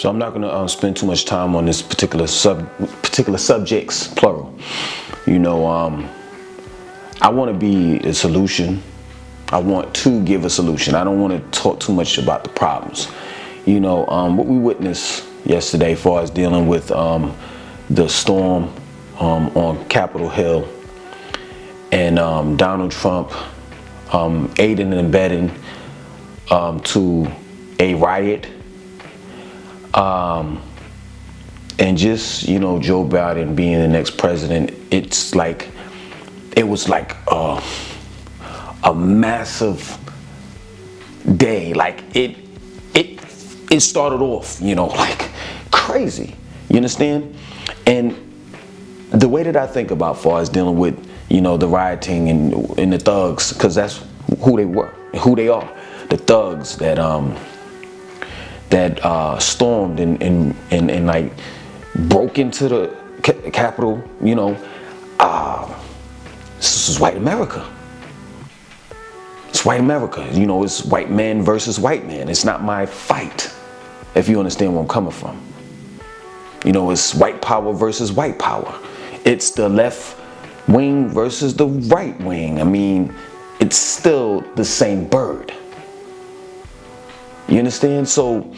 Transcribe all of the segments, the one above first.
So I'm not going to spend too much time on this particular subjects, plural. You know, I want to be a solution. I want to give a solution. I don't want to talk too much about the problems. You know, what we witnessed yesterday, as far as dealing with the storm on Capitol Hill, and Donald Trump aiding and abetting to a riot, and just, you know, Joe Biden being the next president. It's like, it was like a massive day. Like it started off, you know, like crazy. You understand? And the way that I think about, far as dealing with, you know, the rioting and the thugs, because that's who they were, who they are, the thugs that stormed and like broke into the Capitol. You know, this is white America. It's white America. You know, it's white man versus white man. It's not my fight, if you understand where I'm coming from. You know, it's white power versus white power. It's the left wing versus the right wing. I mean, it's still the same bird. You understand? So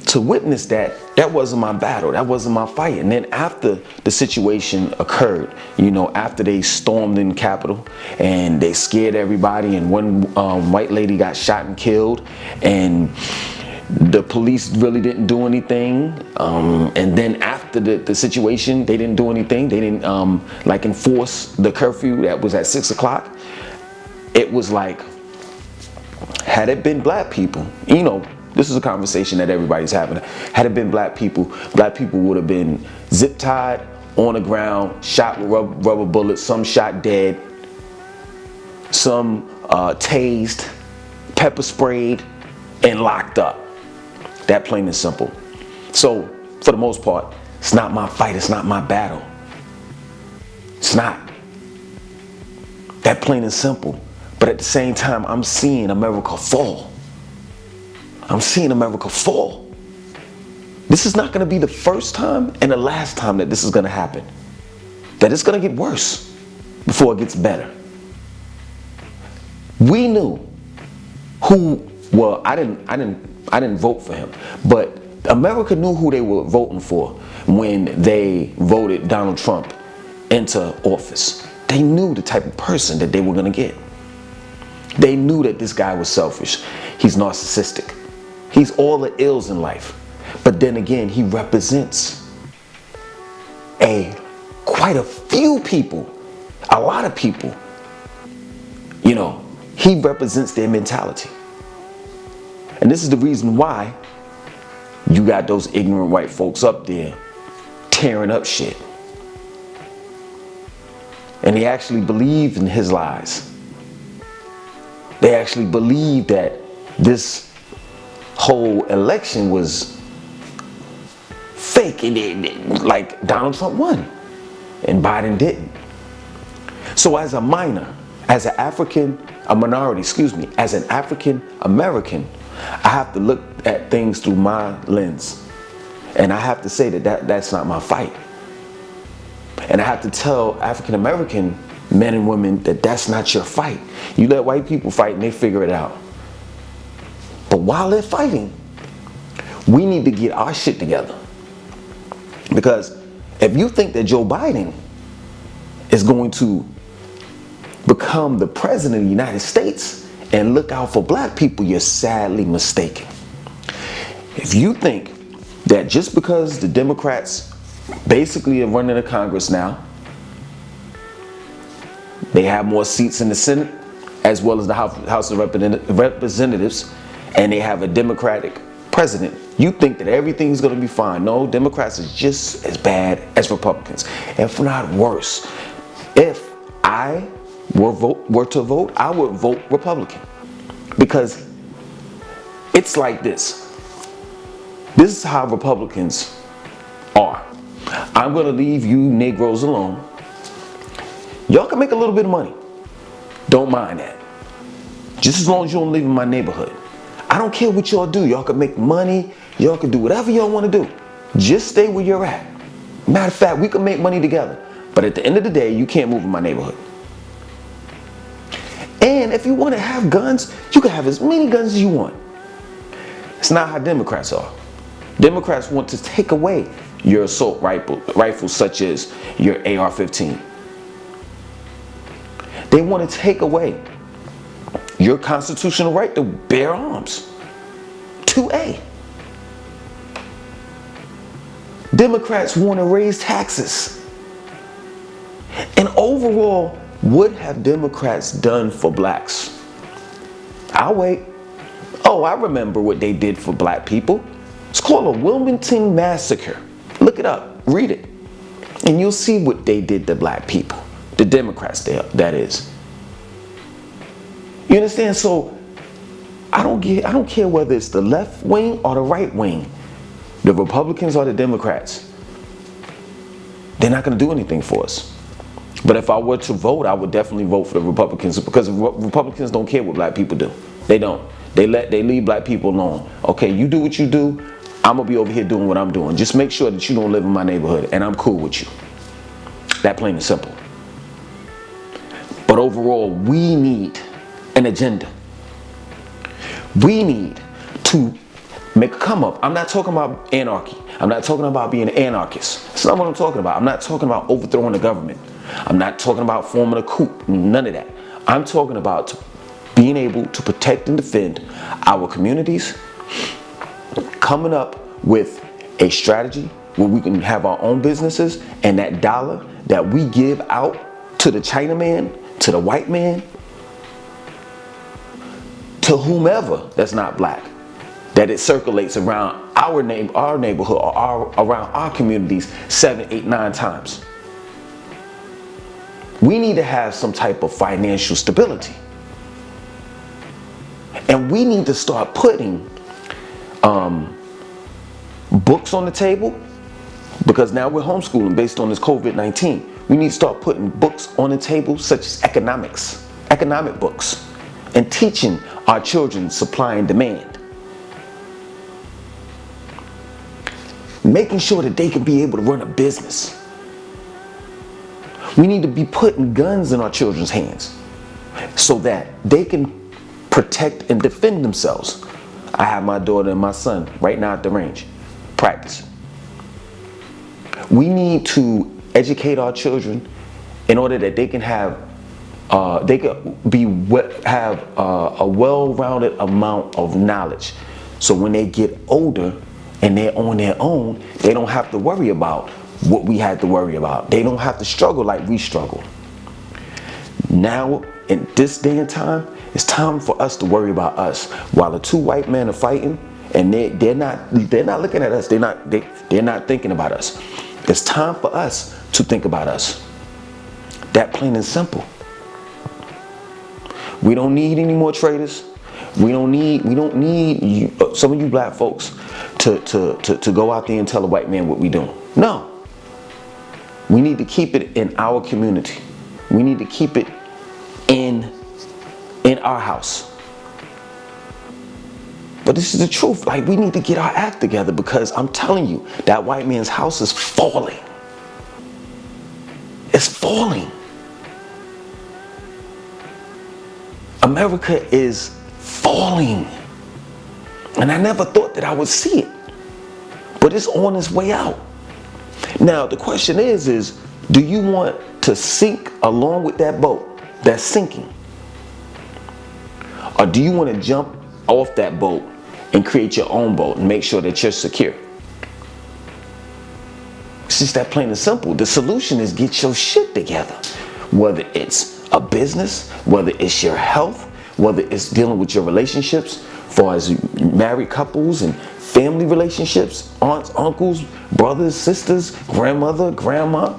to witness that wasn't my battle. That wasn't my fight. And then after the situation occurred, you know, after they stormed in the Capitol and they scared everybody, and one white lady got shot and killed, and the police really didn't do anything. And then after the situation, they didn't do anything. They didn't like enforce the curfew that was at 6 o'clock. It was like, had it been black people, you know, this is a conversation that everybody's having. Had it been black people would have been zip tied on the ground, shot with rubber bullets, some shot dead, some tased, pepper sprayed, and locked up. That plain and simple. So for the most part, it's not my fight. It's not my battle. It's not. That plain and simple. But at the same time, I'm seeing America fall. I'm seeing America fall. This is not going to be the first time and the last time that this is going to happen. That it's going to get worse before it gets better. We knew who. Well, I didn't vote for him, but America knew who they were voting for when they voted Donald Trump into office. They knew the type of person that they were going to get. They knew that this guy was selfish. He's narcissistic. He's all the ills in life. But then again, he represents quite a few people, a lot of people. You know, he represents their mentality. And this is the reason why you got those ignorant white folks up there tearing up shit. And they actually believe in his lies. They actually believe that this whole election was fake, and like Donald Trump won and Biden didn't. So as a minor, as an African American, I have to look at things through my lens. And I have to say that's not my fight. And I have to tell African American men and women that that's not your fight. You let white people fight and they figure it out. But while they're fighting, we need to get our shit together. Because if you think that Joe Biden is going to become the president of the United States and look out for black people, you're sadly mistaken. If you think that just because the Democrats basically are running the Congress now, they have more seats in the Senate as well as the House of Representatives, and they have a Democratic president, you think that everything's going to be fine. No, Democrats is just as bad as Republicans, if not worse. If I were to vote, I would vote Republican, because it's like this. This is how Republicans are. I'm going to leave you Negroes alone. Y'all can make a little bit of money. Don't mind that. Just as long as you don't live in my neighborhood. I don't care what y'all do. Y'all can make money. Y'all can do whatever y'all want to do. Just stay where you're at. Matter of fact, we can make money together. But at the end of the day, you can't move in my neighborhood. And if you want to have guns, you can have as many guns as you want. It's not how Democrats are. Democrats want to take away your assault rifles such as your AR-15. They want to take away your constitutional right to bear arms. 2A. Democrats want to raise taxes. And overall, what have Democrats done for blacks? I'll wait. Oh, I remember what they did for black people. It's called a Wilmington Massacre. Look it up, read it. And you'll see what they did to black people. The Democrats, that is. You understand? So I don't care whether it's the left wing or the right wing, the Republicans or the Democrats. They're not going to do anything for us. But if I were to vote, I would definitely vote for the Republicans, because Republicans don't care what black people do. They don't. They leave black people alone. Okay, you do what you do. I'm going to be over here doing what I'm doing. Just make sure that you don't live in my neighborhood, and I'm cool with you. That plain and simple. But overall, we need an agenda. We need to make a come up. I'm not talking about anarchy. I'm not talking about being an anarchist. That's not what I'm talking about. I'm not talking about overthrowing the government. I'm not talking about forming a coup. None of that. I'm talking about being able to protect and defend our communities, coming up with a strategy where we can have our own businesses, and that dollar that we give out to the Chinaman, to the white man, to whomever that's not black, that it circulates around our neighborhood or around our communities 7, 8, 9 times. We need to have some type of financial stability. And we need to start putting books on the table, because now we're homeschooling based on this COVID-19. We need to start putting books on the table such as economic books, and teaching our children supply and demand. Making sure that they can be able to run a business. We need to be putting guns in our children's hands so that they can protect and defend themselves. I have my daughter and my son right now at the range practicing. We need to educate our children in order that they can have a well-rounded amount of knowledge. So when they get older and they're on their own, they don't have to worry about what we had to worry about. They don't have to struggle like we struggled. Now, in this day and time, it's time for us to worry about us. While the two white men are fighting, and they're not looking at us. They're not thinking about us. It's time for us to think about us. That plain and simple. We don't need any more traitors. We don't need you, some of you black folks to go out there and tell a white man what we doing. No. We need to keep it in our community. We need to keep it in our house. But this is the truth. Like, we need to get our act together, because I'm telling you, that white man's house is falling. It's falling. America is falling. And I never thought that I would see it. But it's on its way out. Now, the question is do you want to sink along with that boat that's sinking? Or do you want to jump off that boat and create your own boat and make sure that you're secure? It's just that plain and simple. The solution is get your shit together. Whether it's a business, whether it's your health, whether it's dealing with your relationships, far as married couples and family relationships, aunts, uncles, brothers, sisters, grandmother, grandfather.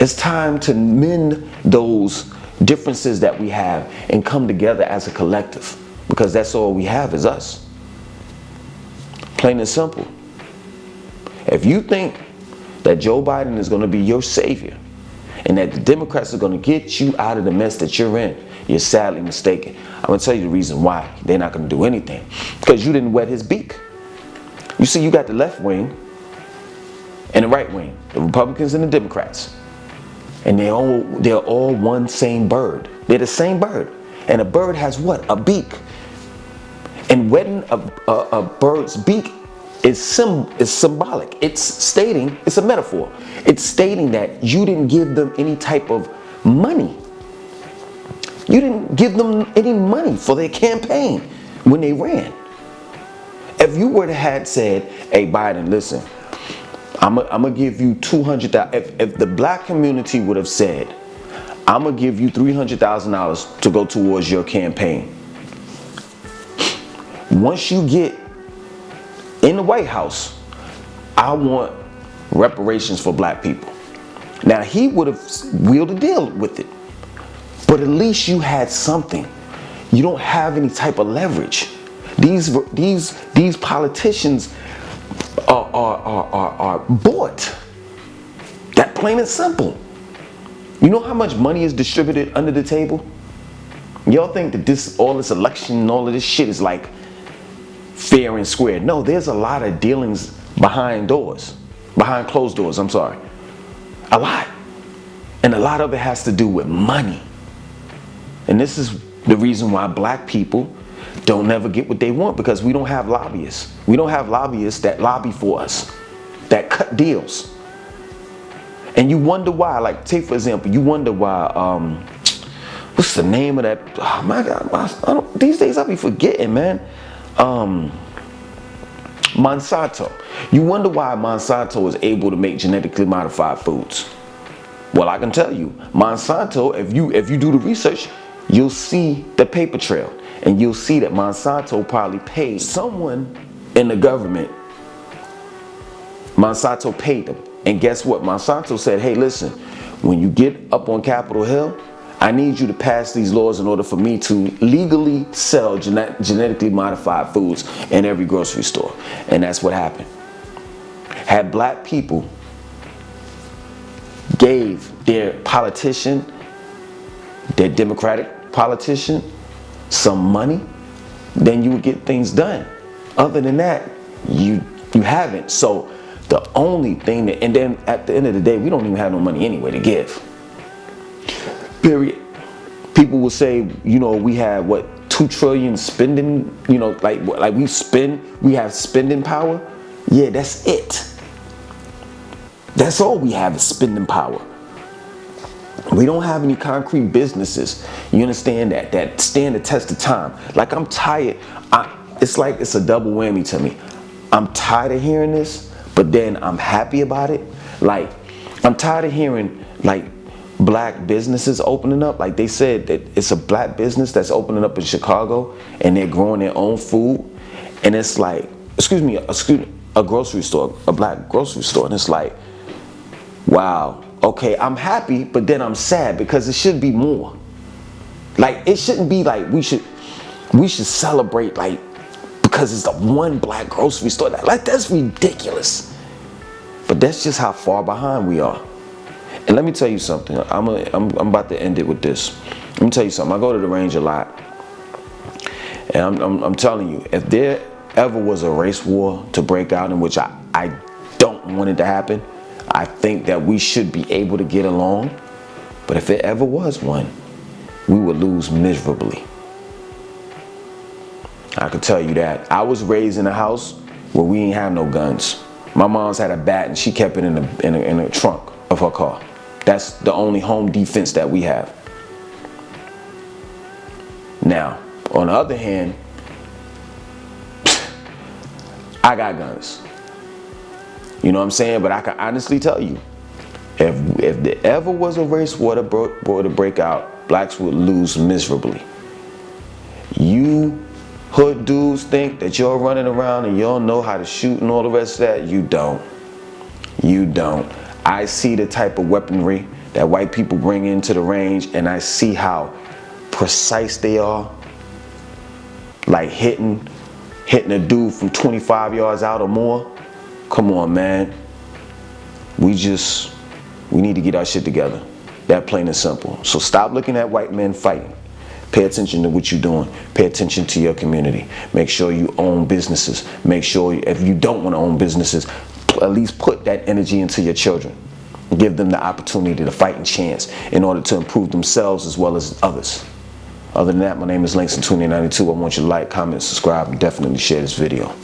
It's time to mend those differences that we have and come together as a collective, because that's all we have is us. Plain and simple. If you think that Joe Biden is going to be your savior and that the Democrats are going to get you out of the mess that you're in, you're sadly mistaken. I'm going to tell you the reason why they're not going to do anything. Because you didn't wet his beak. You see, you got the left wing and the right wing, the Republicans and the Democrats. And they're all one same bird. They're the same bird. And a bird has what? A beak. And wetting a bird's beak is symbolic. It's stating, it's a metaphor. It's stating that you didn't give them any type of money. You didn't give them any money for their campaign when they ran. If you were to have said, hey Biden, listen, I'm gonna give you $200,000. If the black community would have said, I'm gonna give you $300,000 to go towards your campaign. Once you get in the White House, I want reparations for black people. Now he would have wheeled a deal with it, but at least you had something. You don't have any type of leverage. These politicians are bought. That plain and simple. You know how much money is distributed under the table? Y'all think that all this election and all of this shit is like fair and square. No, there's a lot of dealings behind closed doors, I'm sorry. A lot. And a lot of it has to do with money. And this is the reason why black people don't never get what they want, because we don't have lobbyists. We don't have lobbyists that lobby for us, that cut deals. And you wonder why, like take for example, you wonder why, what's the name of that? Oh my God, these days I be forgetting, man. Monsanto. You wonder why Monsanto is able to make genetically modified foods. Well, I can tell you, Monsanto, if you do the research, you'll see the paper trail, and you'll see that Monsanto probably paid someone in the government. Monsanto paid them. And guess what? Monsanto said, hey, listen, when you get up on Capitol Hill, I need you to pass these laws in order for me to legally sell genetically modified foods in every grocery store. And that's what happened. Had black people gave their politician, their Democratic politician, some money, then you would get things done. Other than that, you haven't. So the only thing that, and then at the end of the day, we don't even have no money anyway to give. Period. People will say, you know, we have what, 2 trillion spending, you know, like we have spending power. Yeah, that's it. That's all we have is spending power. We don't have any concrete businesses, you understand, that stand the test of time. Like I'm tired. It's like it's a double whammy to me. I'm tired of hearing this, but then I'm happy about it. Like I'm tired of hearing like black businesses opening up. Like they said that it's a black business that's opening up in Chicago and they're growing their own food. And it's like, a grocery store, a black grocery store. And it's like, wow, okay, I'm happy, but then I'm sad because it should be more. Like it shouldn't be like we should celebrate like because it's the one black grocery store. Like that's ridiculous. But that's just how far behind we are. And let me tell you something. I'm about to end it with this. Let me tell you something. I go to the range a lot, and I'm telling you, if there ever was a race war to break out, in which I don't want it to happen, I think that we should be able to get along. But if it ever was one, we would lose miserably. I can tell you that. I was raised in a house where we didn't have no guns. My mom's had a bat and she kept it in the trunk of her car. That's the only home defense that we have. Now, on the other hand, I got guns. You know what I'm saying? But I can honestly tell you, if there ever was a race war to break out, blacks would lose miserably. You hood dudes think that you're running around and you don't know how to shoot and all the rest of that. You don't. You don't. I see the type of weaponry that white people bring into the range, and I see how precise they are. Like hitting a dude from 25 yards out or more. Come on, man. We need to get our shit together. That plain and simple. So stop looking at white men fighting. Pay attention to what you're doing. Pay attention to your community. Make sure you own businesses. Make sure if you don't want to own businesses, at least put that energy into your children. Give them the opportunity to fight and chance in order to improve themselves as well as others. Other than that, my name is Langston 2092. I want you to like, comment, subscribe, and definitely share this video.